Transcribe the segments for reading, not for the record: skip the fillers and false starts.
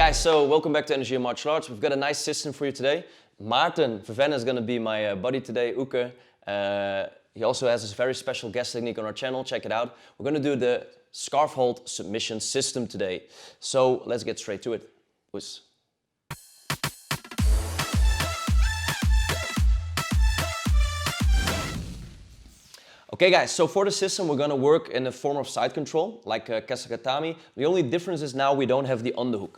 guys, so welcome back to Energia Martial Arts. We've got a nice system for you today. Maarten Vervenne is going to be my buddy today, Uke. He also has this very special guest technique on our channel, check it out. We're going to do the Scarfhold Submission System today. So let's get straight to it. Oes. Okay guys, so for the system we're going to work in a form of side control, like kesagatame. The only difference is now we don't have the underhook.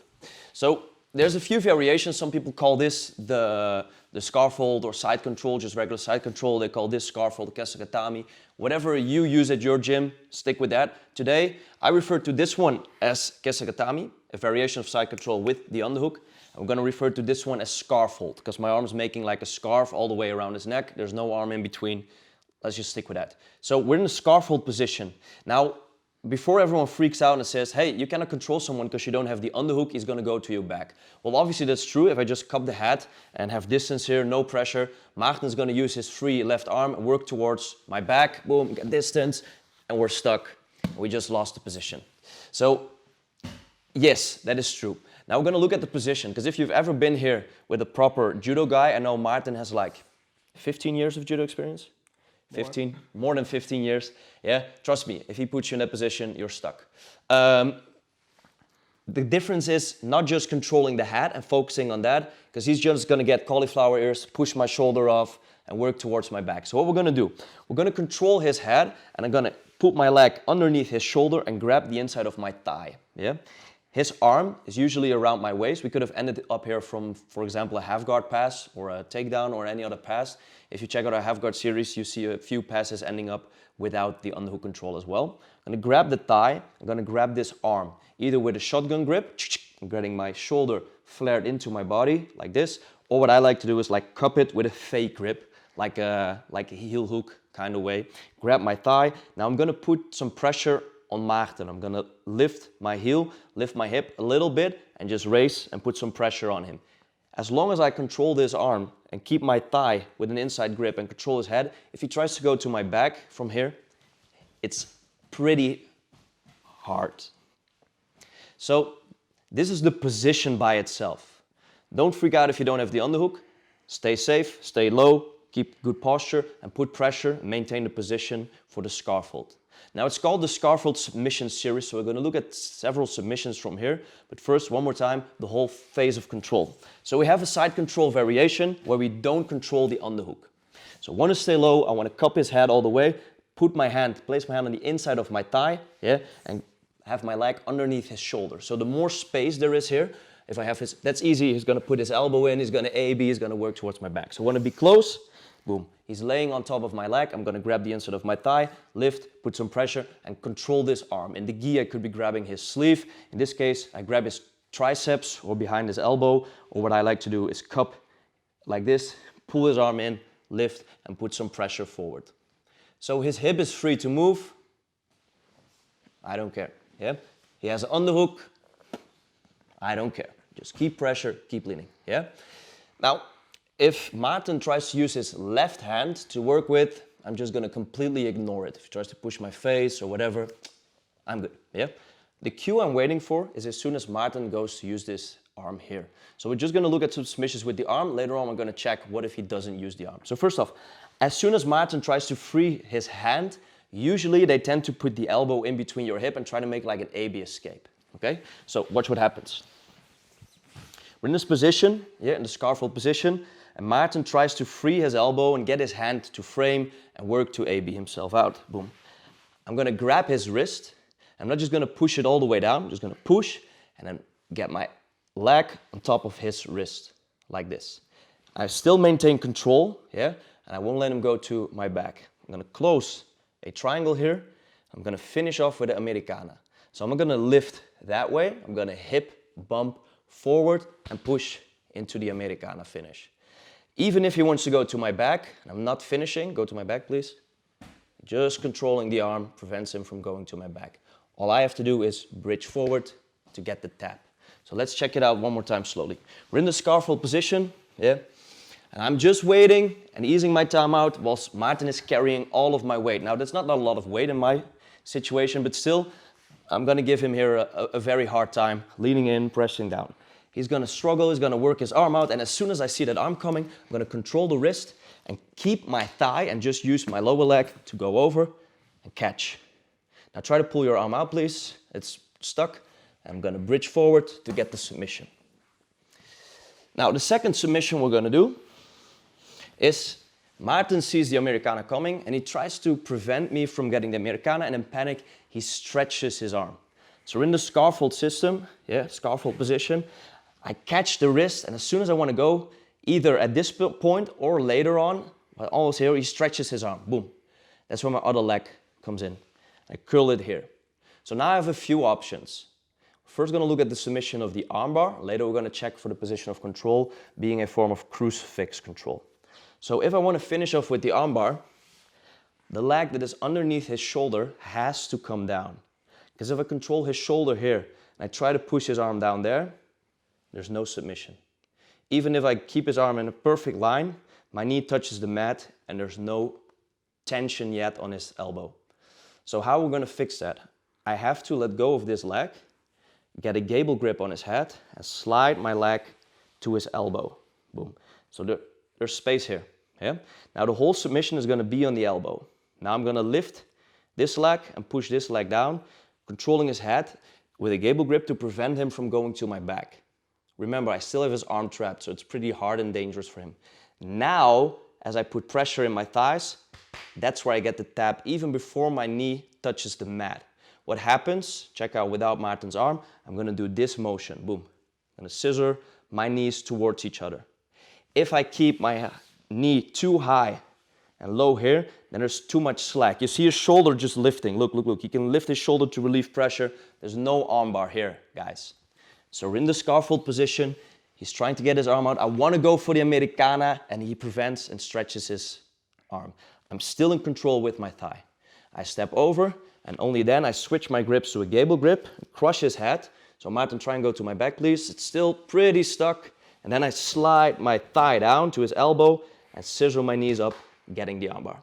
So there's a few variations. Some people call this the Scarfhold or side control, just regular side control. They call this Scarfhold, kesagatame. Whatever you use at your gym, stick with that. Today I refer to this one as kesagatame, a variation of side control with the underhook. I'm going to refer to this one as Scarfhold because my arm is making like a scarf all the way around his neck. There's no arm in between. Let's just stick with that. So we're in the Scarfhold position. Now, before everyone freaks out and says, hey, you cannot control someone because you don't have the underhook, he's going to go to your back. Well, obviously that's true. If I just cup the head and have distance here, no pressure, Maarten is going to use his free left arm and work towards my back. Boom, get distance, and we're stuck. We just lost the position. So, yes, that is true. Now we're going to look at the position, because if you've ever been here with a proper judo guy, I know Maarten has like 15 years of judo experience. 15, more than 15 years. Yeah, trust me, if he puts you in that position, you're stuck. The difference is not just controlling the head and focusing on that, because he's just going to get cauliflower ears, push my shoulder off, and work towards my back. So what we're going to do, we're going to control his head, and I'm going to put my leg underneath his shoulder and grab the inside of my thigh. Yeah. His arm is usually around my waist. We could have ended up here from, for example, a half guard pass or a takedown or any other pass. If you check out our half guard series, you see a few passes ending up without the underhook control as well. I'm going to grab the thigh. I'm going to grab this arm, either with a shotgun grip, I'm getting my shoulder flared into my body like this, or what I like to do is like cup it with a fake grip, like a heel hook kind of way. Grab my thigh. Now I'm going to put some pressure on Maarten. I'm going to lift my heel, lift my hip a little bit, and just raise and put some pressure on him. As long as I control this arm and keep my thigh with an inside grip and control his head, if he tries to go to my back from here, it's pretty hard. So this is the position by itself. Don't freak out if you don't have the underhook. Stay safe, stay low, keep good posture, and put pressure and maintain the position for the Scarfhold. Now it's called the Scarfhold Submission Series, so we're going to look at several submissions from here. But first, one more time, the whole phase of control. So we have a side control variation where we don't control the underhook. So I want to stay low, I want to cup his head all the way, place my hand on the inside of my thigh, yeah, and have my leg underneath his shoulder. So the more space there is here, if I have his, that's easy, he's going to put his elbow in, he's going to A-B, he's going to work towards my back. So I want to be close. Boom. He's laying on top of my leg. I'm going to grab the inside of my thigh, lift, put some pressure, and control this arm. In the gi, I could be grabbing his sleeve. In this case, I grab his triceps or behind his elbow. Or what I like to do is cup like this, pull his arm in, lift, and put some pressure forward. So his hip is free to move. I don't care. Yeah? He has an underhook. I don't care. Just keep pressure, keep leaning. Yeah? Now, if Maarten tries to use his left hand to work with, I'm just going to completely ignore it. If he tries to push my face or whatever, I'm good. Yeah? The cue I'm waiting for is as soon as Maarten goes to use this arm here. So we're just going to look at some submissions with the arm. Later on, we're going to check what if he doesn't use the arm. So first off, as soon as Maarten tries to free his hand, usually they tend to put the elbow in between your hip and try to make like an A-B escape. Okay? So watch what happens. We're in this position, yeah, in the Scarfhold position. And Maarten tries to free his elbow and get his hand to frame and work to A-B himself out. Boom. I'm going to grab his wrist. I'm not just going to push it all the way down. I'm just going to push and then get my leg on top of his wrist like this. I still maintain control, yeah, and I won't let him go to my back. I'm going to close a triangle here. I'm going to finish off with the Americana. So I'm going to lift that way. I'm going to hip bump forward and push into the Americana finish. Even if he wants to go to my back, and I'm not finishing, go to my back please. Just controlling the arm prevents him from going to my back. All I have to do is bridge forward to get the tap. So let's check it out one more time slowly. We're in the Scarfhold position, yeah? And I'm just waiting and easing my time out whilst Maarten is carrying all of my weight. Now that's not a lot of weight in my situation, but still, I'm gonna give him here a very hard time, leaning in, pressing down. He's gonna struggle, he's gonna work his arm out, and as soon as I see that arm coming, I'm gonna control the wrist and keep my thigh and just use my lower leg to go over and catch. Now try to pull your arm out, please. It's stuck. I'm gonna bridge forward to get the submission. Now the second submission we're gonna do is Maarten sees the Americana coming and he tries to prevent me from getting the Americana, and in panic, he stretches his arm. So we're in the Scarfhold system, Scarfhold position. I catch the wrist, and as soon as I want to go, either at this point or later on, but always here, he stretches his arm, boom. That's where my other leg comes in. I curl it here. So now I have a few options. First gonna look at the submission of the armbar. Later we're gonna check for the position of control, being a form of crucifix control. So if I want to finish off with the armbar, the leg that is underneath his shoulder has to come down. Because if I control his shoulder here, and I try to push his arm down there, there's no submission. Even if I keep his arm in a perfect line, my knee touches the mat and there's no tension yet on his elbow. So how are we going to fix that? I have to let go of this leg, get a gable grip on his head, and slide my leg to his elbow. Boom. So there's space here. Yeah? Now the whole submission is going to be on the elbow. Now I'm going to lift this leg and push this leg down, controlling his head with a gable grip to prevent him from going to my back. Remember, I still have his arm trapped, so it's pretty hard and dangerous for him. Now, as I put pressure in my thighs, that's where I get the tap even before my knee touches the mat. What happens, check out without Maarten's arm, I'm going to do this motion. Boom. I'm going to scissor my knees towards each other. If I keep my knee too high and low here, then there's too much slack. You see his shoulder just lifting. Look, look, look. He can lift his shoulder to relieve pressure. There's no armbar here, guys. So we're in the Scarfhold position. He's trying to get his arm out. I want to go for the Americana, and he prevents and stretches his arm. I'm still in control with my thigh. I step over, and only then I switch my grips to a gable grip, and crush his head. So Maarten, try and go to my back, please. It's still pretty stuck. And then I slide my thigh down to his elbow and scissor my knees up, getting the armbar.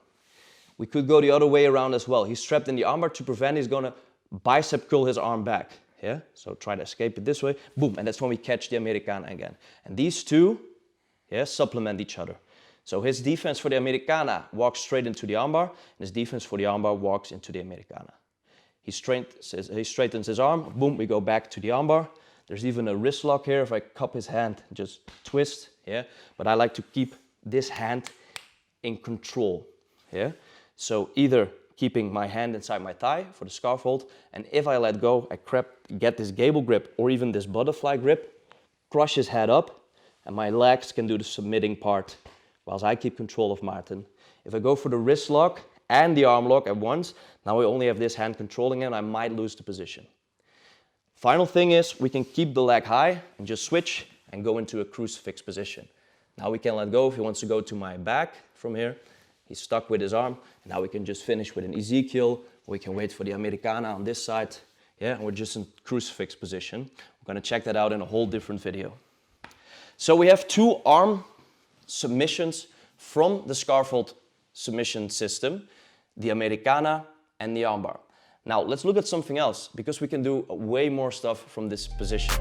We could go the other way around as well. He's trapped in the armbar to prevent, he's gonna bicep curl his arm back. Yeah, so try to escape it this way, boom, and that's when we catch the Americana again. And these two, supplement each other. So his defense for the Americana walks straight into the armbar, and his defense for the armbar walks into the Americana. He straightens his arm, boom, we go back to the armbar. There's even a wrist lock here. If I cup his hand, just twist, but I like to keep this hand in control, So either keeping my hand inside my thigh for the Scarfhold, and if I let go, I get this gable grip or even this butterfly grip, crush his head up, and my legs can do the submitting part whilst I keep control of Maarten. If I go for the wrist lock and the arm lock at once, now I only have this hand controlling him, I might lose the position. Final thing is, we can keep the leg high and just switch and go into a crucifix position. Now we can let go if he wants to go to my back from here. He's stuck with his arm, and now we can just finish with an Ezekiel. We can wait for the Americana on this side. And we're just in crucifix position. We're gonna check that out in a whole different video. So we have two arm submissions from the Scarfhold Submission System, the Americana and the armbar. Now let's look at something else, because we can do way more stuff from this position.